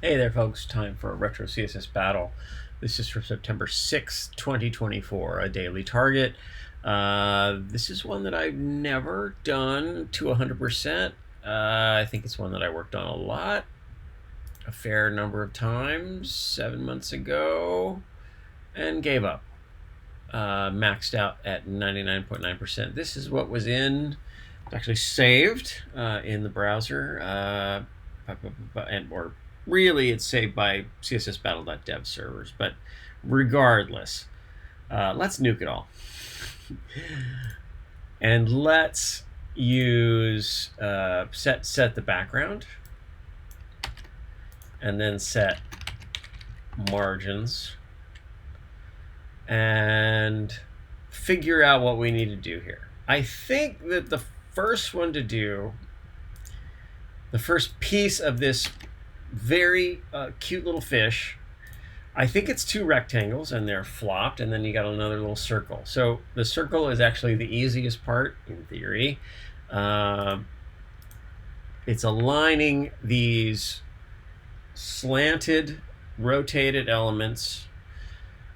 Hey there, folks. Time for a retro CSS battle. This is for September 6th, 2024, a daily target. This is one that I've never done to 100%. I think it's one that I worked on a lot, a fair number of times, 7 months ago, and gave up. Maxed out at 99.9%. This is what was actually saved in the browser, or really it's saved by CSSBattle.dev servers. But regardless, let's nuke it all. And let's use set the background, and then set margins, and figure out what we need to do here. I think that the first one to do, the first piece of this very cute little fish, I think it's two rectangles and they're flopped, and then you got another little circle. So the circle is actually the easiest part in theory. It's aligning these slanted, rotated elements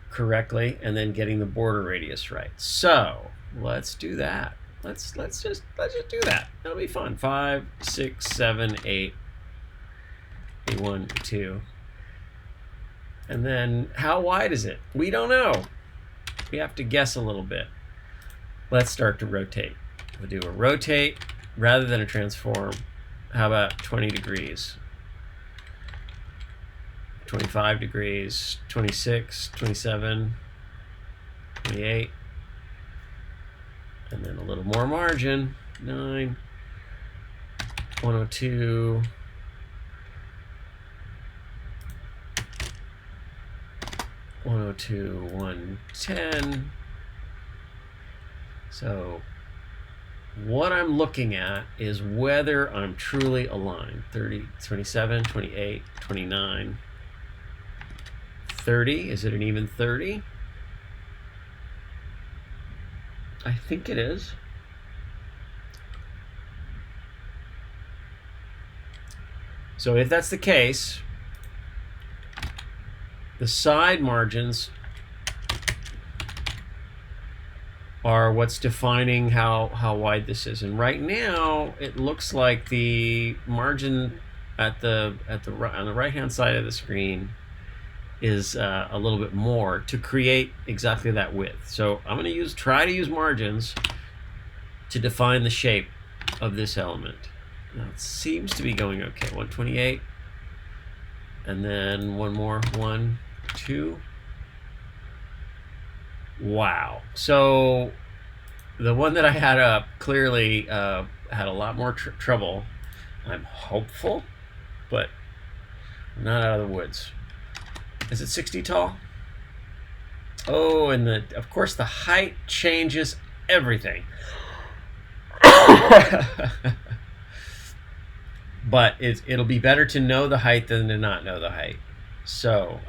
correctly, and then getting the border radius right. So let's do that. Let's just do that. That'll be fun. 5, 6, 7, 8. A1, A2. And then how wide is it? We don't know. We have to guess a little bit. Let's start to rotate. We'll do a rotate rather than a transform. How about 20 degrees? 25 degrees, 26, 27, 28. And then a little more margin. 9, 102. 102, 110. So what I'm looking at is whether I'm truly aligned. 30, 27, 28, 29, 30. Is it an even 30? I think it is. So if that's the case, the side margins are what's defining how wide this is. And right now, it looks like the margin on the right-hand side of the screen is a little bit more to create exactly that width. So I'm going to try to use margins to define the shape of this element. Now it seems to be going okay. 128, and then one more. 1, 2. Wow. So the one that I had up clearly had a lot more trouble. I'm hopeful, but I'm not out of the woods. Is it 60 tall? Oh, and of course the height changes everything. But it'll be better to know the height than to not know the height. So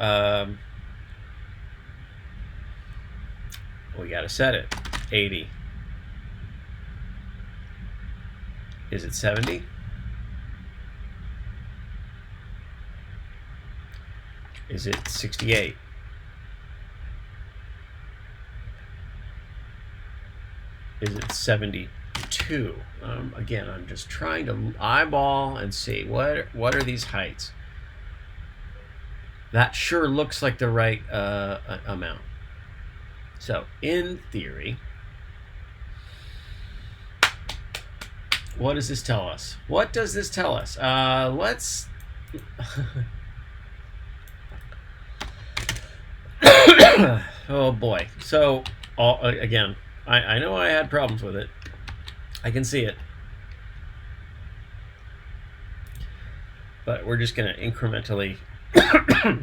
we got to set it. 80. Is it 70? Is it 68? Is it 72? Again, I'm just trying to eyeball and see what are these heights. That sure looks like the right amount. So in theory, what does this tell us? What does this tell us? Let's oh boy. So again, I know I had problems with it. I can see it. But we're just going to incrementally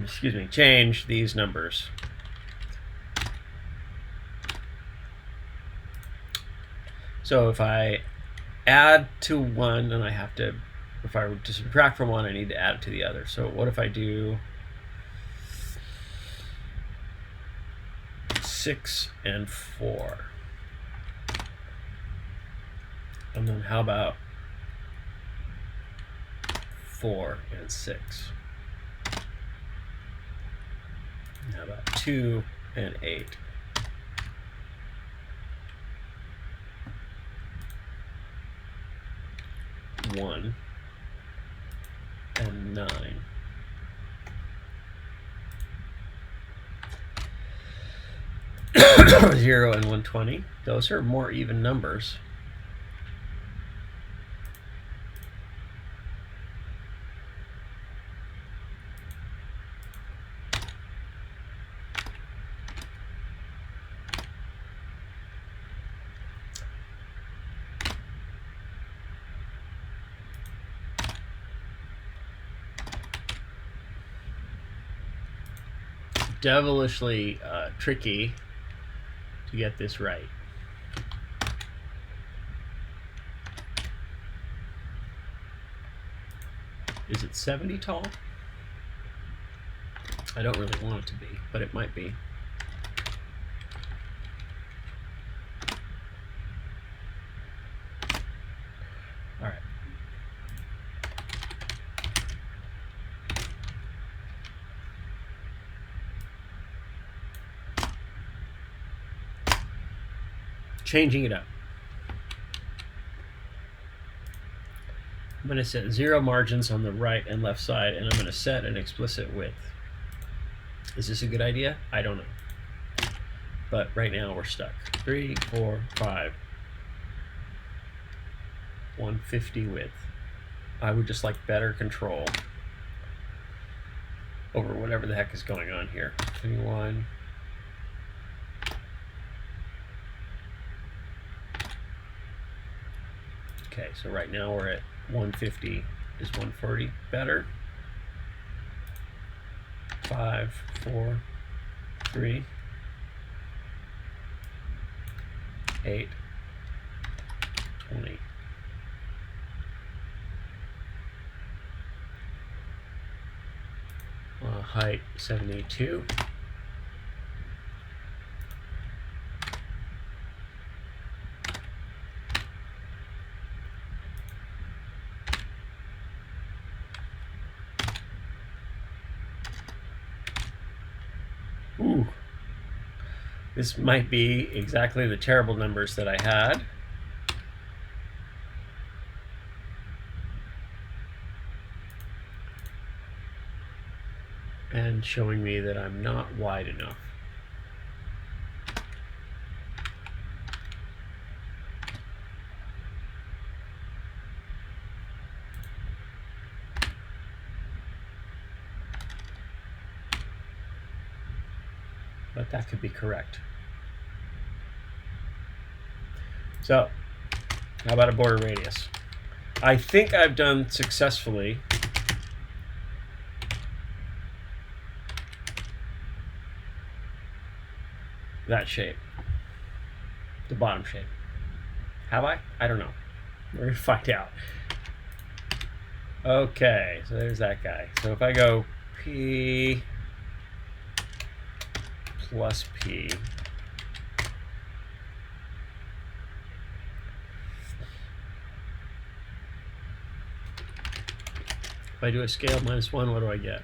excuse me, change these numbers. So if I add to one, and if I were to subtract from one, I need to add it to the other. So what if I do 6 and 4? And then how about 4 and 6? How about 2 and 8? 1 and 9. 0 and 120. Those are more even numbers. Devilishly tricky to get this right. Is it 70 tall? I don't really want it to be, but it might be. All right. Changing it up. I'm going to set 0 margins on the right and left side, and I'm going to set an explicit width. Is this a good idea? I don't know. But right now we're stuck. 3, 4, 5. 150 width. I would just like better control over whatever the heck is going on here. 21. Okay, so right now we're at 150. Is 140 better? 5, 4, 3, 8, 20. Height 72. Ooh, this might be exactly the terrible numbers that I had. And showing me that I'm not wide enough. But that could be correct. So, how about a border radius? I think I've done successfully that shape, the bottom shape. Have I? I don't know. We're going to find out. Okay, so there's that guy. So if I go P plus P, if I do a scale -1, what do I get?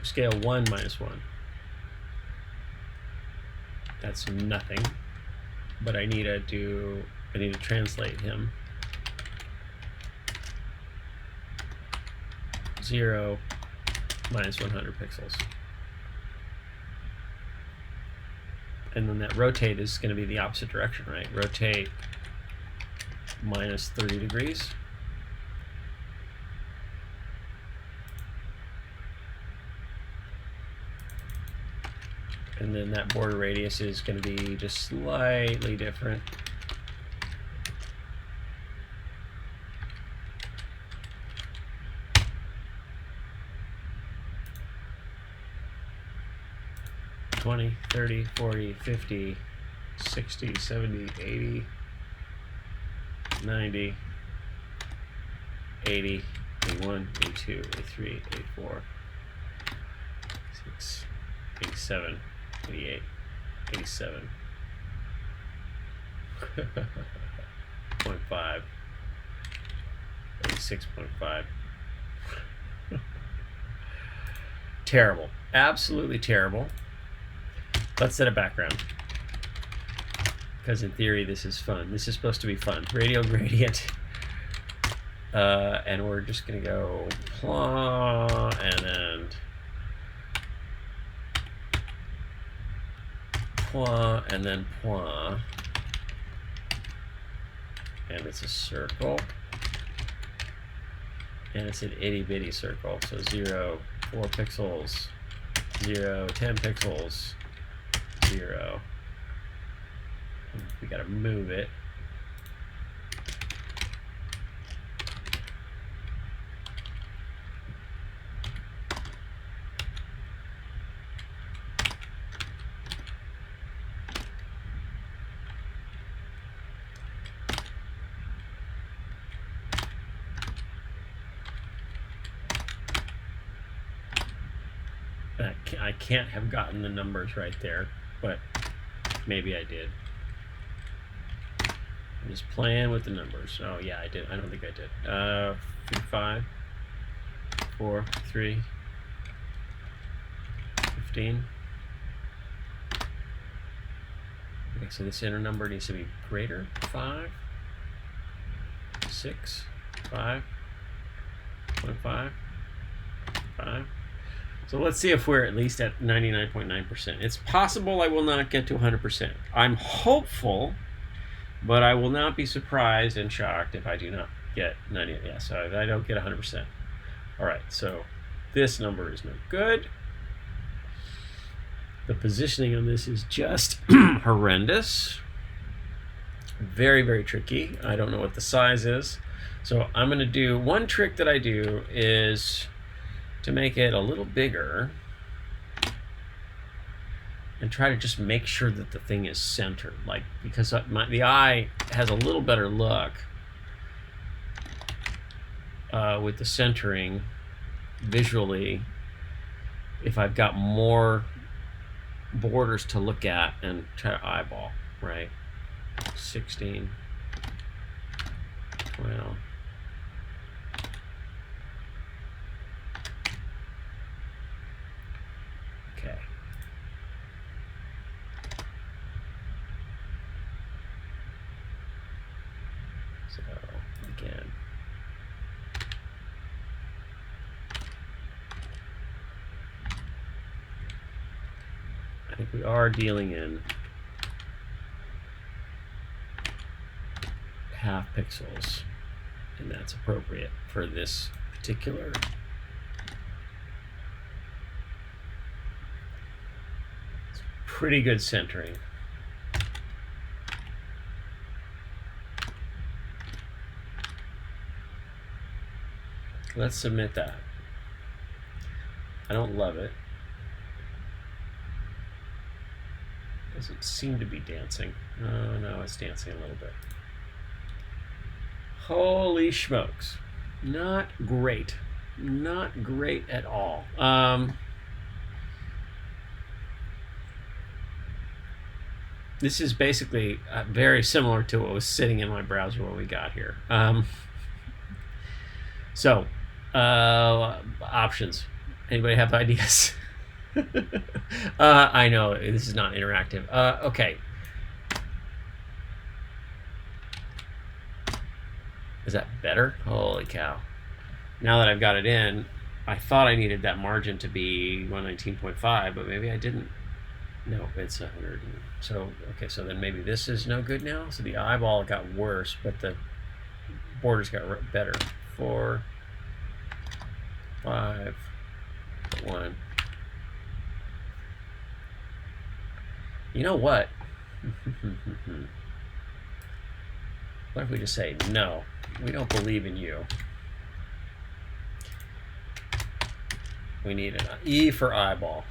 Scale 1 minus 1. That's nothing. But I need to translate him. 0 minus 100 pixels. And then that rotate is going to be the opposite direction, right? Rotate minus 30 degrees. And then that border radius is going to be just slightly different. $20, $30, $40, $50, $60, $70, $80, $90, $80, $81, $82, $83, $84, $86, $87, $88, $87, 0.5, 86.5. Terrible. absolutely terrible. Let's set a background, because in theory this is fun. This is supposed to be fun. Radial gradient. And we're just going to go plah, and then plah, and then plah. And it's a circle. And it's an itty bitty circle. So 0, 4 pixels, 0, 10 pixels, 0. We got to move it. I can't have gotten the numbers right there, but maybe I did. I'm just playing with the numbers. Oh yeah, I did. I don't think I did. 5, 4, 3, 15. Okay, so this inner number needs to be greater. 5, 6, 5, 0.5, 5. So let's see if we're at least at 99.9%. It's possible I will not get to 100%. I'm hopeful, but I will not be surprised and shocked if I do not get 90. Yeah, so if I don't get 100%. All right, so this number is no good. The positioning on this is just horrendous. Very, very tricky. I don't know what the size is. So I'm going to do, one trick that I do is to make it a little bigger and try to just make sure that the thing is centered, like, because the eye has a little better look with the centering visually if I've got more borders to look at and try to eyeball, right? 16, 12. Okay. So again. I think we are dealing in half pixels, and that's appropriate for this particular pretty good centering. Let's submit that. I don't love it. Doesn't seem to be dancing. Oh no, it's dancing a little bit. Holy smokes. Not great. Not great at all. This is basically very similar to what was sitting in my browser when we got here. So, options. Anybody have ideas? I know this is not interactive. Okay. Is that better? Holy cow. Now that I've got it in, I thought I needed that margin to be 119.5, but maybe I didn't. No, it's 100. So, okay, so then maybe this is no good now. So the eyeball got worse, but the borders got better. 4, 5, 1. You know what? What if we just say, no, we don't believe in you. We need an E for eyeball.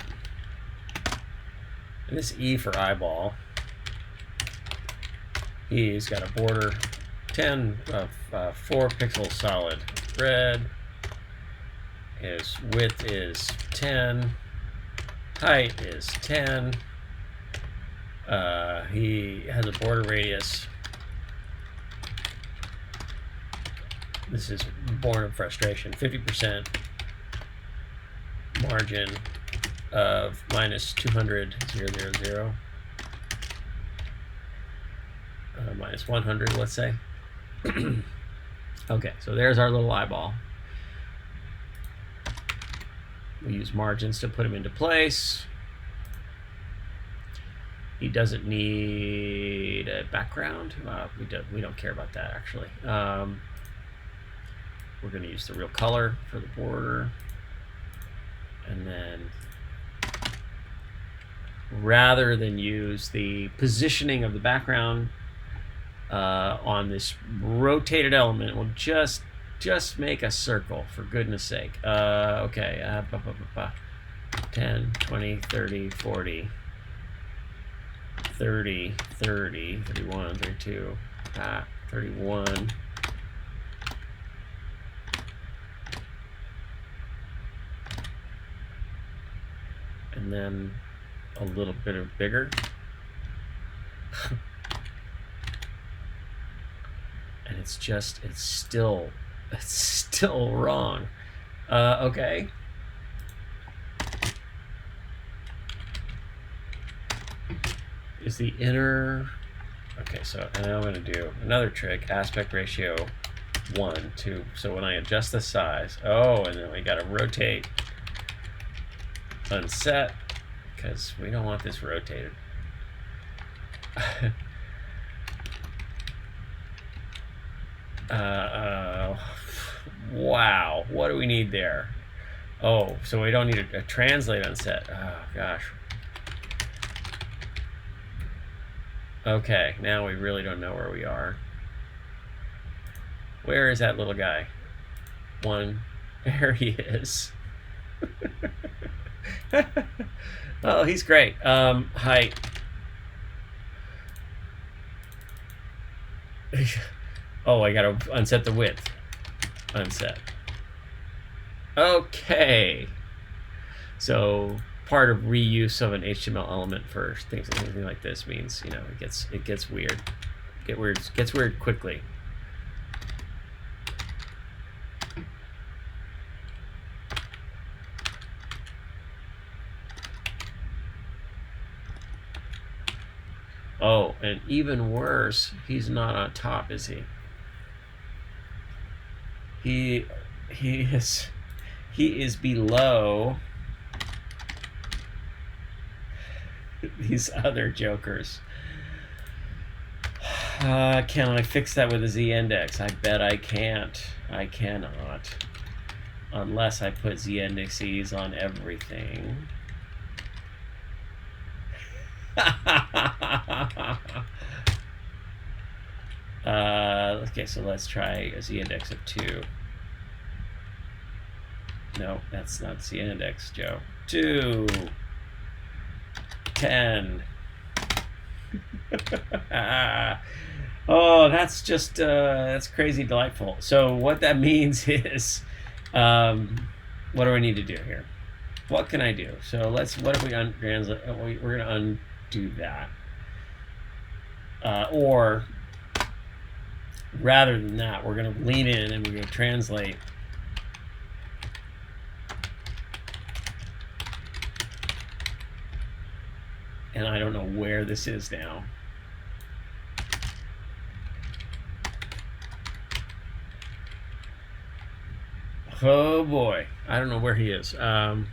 And this E for eyeball, he's got a border 10 of 4 pixels solid red. His width is 10. Height is 10. He has a border radius. This is born of frustration. 50% margin. of minus 200, 0, 0, 0. Minus 100, let's say. Okay, so there's our little eyeball. We use margins to put him into place. He doesn't need a background. We don't care about that, actually. We're going to use the real color for the border. And then rather than use the positioning of the background on this rotated element, we'll just make a circle, for goodness sake. Okay, 10, 20, 30, 40, 30, 30, 31, 32, 31. And then a little bit of bigger. And it's still wrong. Okay. Is the inner, okay, so, and I'm going to do another trick, aspect ratio 1, 2. So when I adjust the size, oh, and then we got to rotate, unset, because we don't want this rotated. Wow, what do we need there? Oh, so we don't need a translate unset. Oh, gosh. Okay, now we really don't know where we are. Where is that little guy? One. There he is. Oh, he's great. Height. Oh, I gotta unset the width. Unset. Okay. So part of reuse of an HTML element for things like this means, you know, it gets weird. Gets weird quickly. Oh, and even worse, he's not on top, is he? He is below these other jokers. Can I fix that with a z-index? I bet I can't. I cannot. Unless I put z-indexes on everything. Okay, so let's try a z-index of 2. No, that's not z-index, Joe. 2. 10. Oh, that's just that's crazy delightful. So what that means is, what do I need to do here? What can I do? So let's, what if we untranslate? We're going to undo that. Or rather than that, we're going to lean in and we're going to translate. And I don't know where this is now. Oh boy, I don't know where he is. And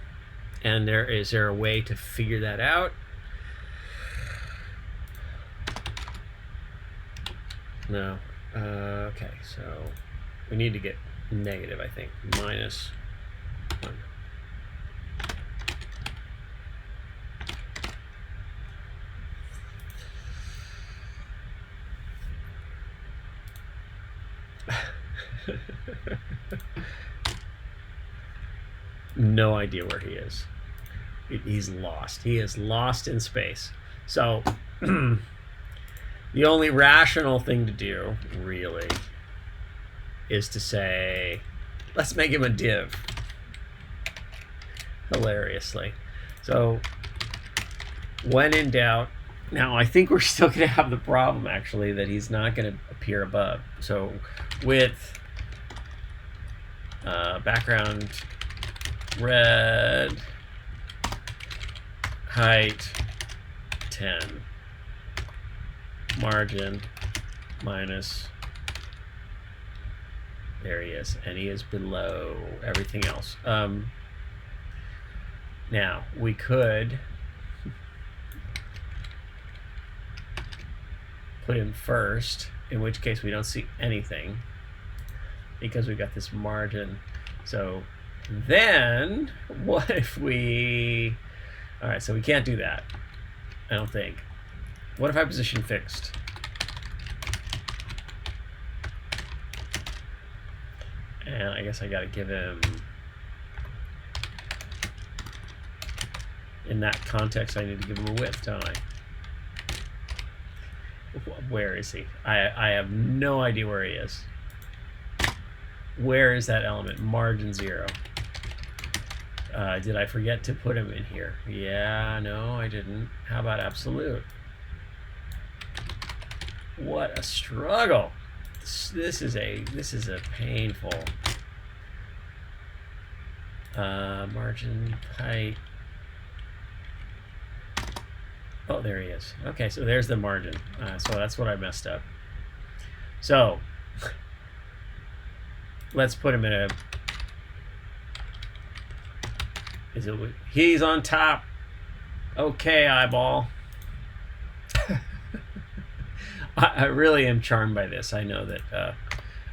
is there a way to figure that out? No. Okay, so we need to get negative, I think. -1. No idea where he is. He's lost. He is lost in space. So the only rational thing to do, really, is to say, let's make him a div. Hilariously. So when in doubt, now I think we're still going to have the problem, actually, that he's not going to appear above. So with background red, height 10, margin minus, there he is, and he is below everything else. Now we could put him first, in which case we don't see anything because we got this margin. So then what if we, all right, so we can't do that, I don't think. What if I position fixed? And I guess I got to give him, in that context, I need to give him a width, don't I? Where is he? I have no idea where he is. Where is that element? Margin 0. Did I forget to put him in here? Yeah, no, I didn't. How about absolute? What a struggle. This is a painful margin height. Oh, there he is. Okay, so there's the margin. So that's what I messed up. So let's put him in a, he's on top. Okay, eyeball. I really am charmed by this. I know that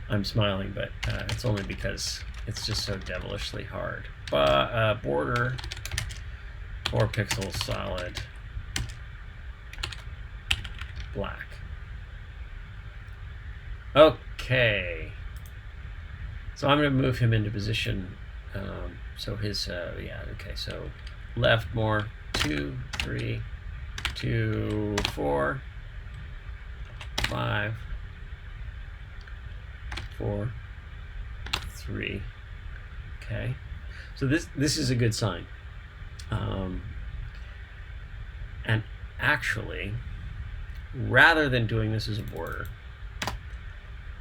I'm smiling, but it's only because it's just so devilishly hard. Border 4 pixels solid black. Okay, so I'm going to move him into position. So his yeah, okay, so left more 2, 3, 2, 4, 5, 4, 3. Okay, so this is a good sign. And actually, rather than doing this as a border,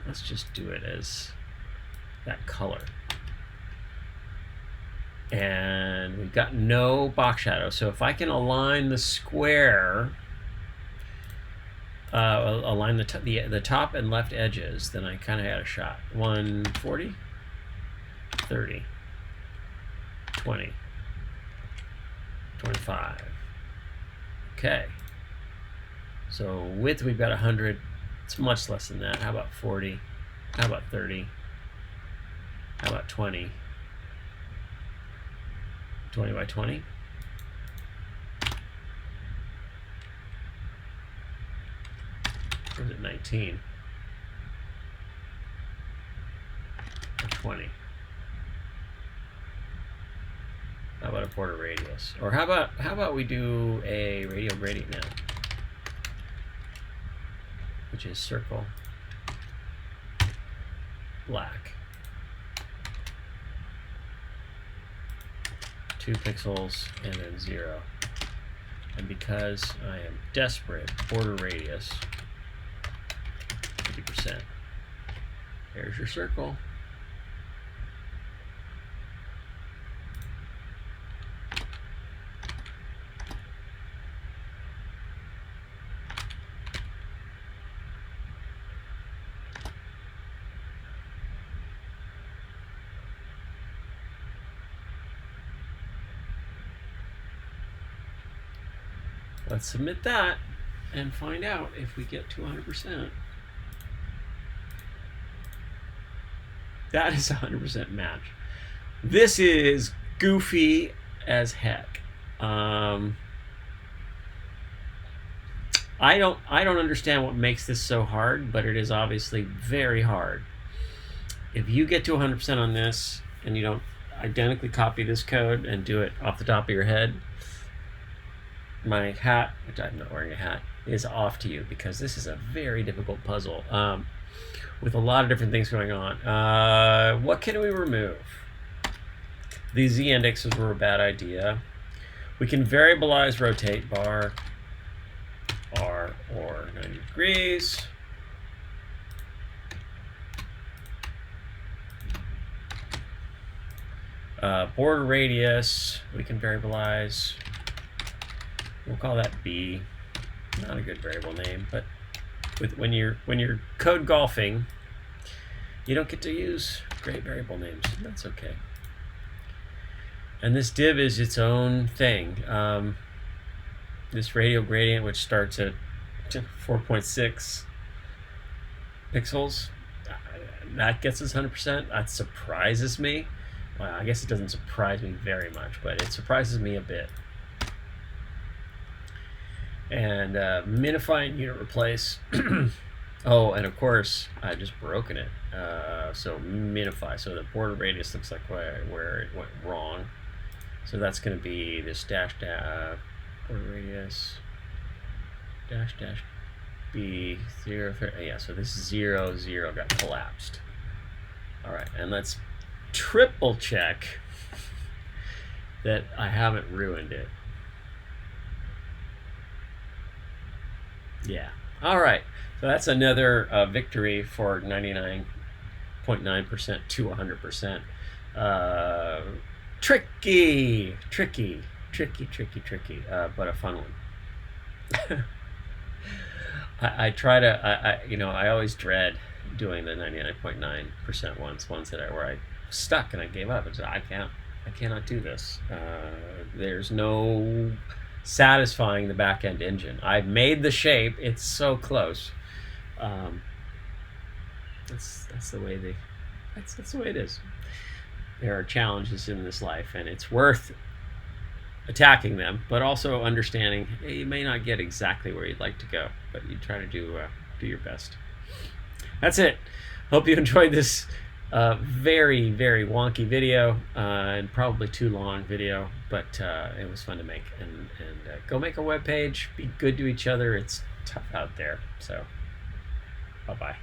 let's just do it as that color. And we've got no box shadow, so if I can align the square, align the top and left edges, then I kind of had a shot. 140, 30, 20, 25. Okay. So width, we've got 100. It's much less than that. How about 40? How about 30? How about 20? 20 by 20? Or is it 19? Or 20? How about a border radius? Or how about we do a radial gradient now, which is circle black, 2 pixels and then 0. And because I am desperate, border radius 50%. There's your circle. Let's submit that and find out if we get to 100%. That is 100% match. This is goofy as heck. I don't understand what makes this so hard, but it is obviously very hard. If you get to 100% on this and you don't identically copy this code and do it off the top of your head, my hat, which I'm not wearing a hat, is off to you, because this is a very difficult puzzle with a lot of different things going on. What can we remove? These Z indexes were a bad idea. We can variabilize rotate bar R or 90 degrees. Border radius, we can variabilize We'll call that B. Not a good variable name, but when you're code golfing, you don't get to use great variable names. That's okay. And this div is its own thing. This radial gradient, which starts at 4.6 pixels, that gets us 100%. That surprises me. Well, I guess it doesn't surprise me very much, but it surprises me a bit. And minify and unit replace. Oh, and of course, I've just broken it. So minify. So the border radius looks like where it went wrong. So that's going to be this dash border radius dash B 0 yeah. So this 0 0 got collapsed. All right, and let's triple check that I haven't ruined it. Yeah. All right. So that's another victory for 99.9% to 100%. Tricky, but a fun one. I try to, I always dread doing the 99.9% ones that where I stuck and I gave up. I cannot do this. There's no satisfying the back-end engine. I've made the shape. It's so close. That's the way that's the way it is. There are challenges in this life, and it's worth attacking them, but also understanding you may not get exactly where you'd like to go, but you try to do your best. That's it. Hope you enjoyed this very, very wonky video and probably too long video, but it was fun to make. And go make a web page. Be good to each other. It's tough out there. So, bye-bye.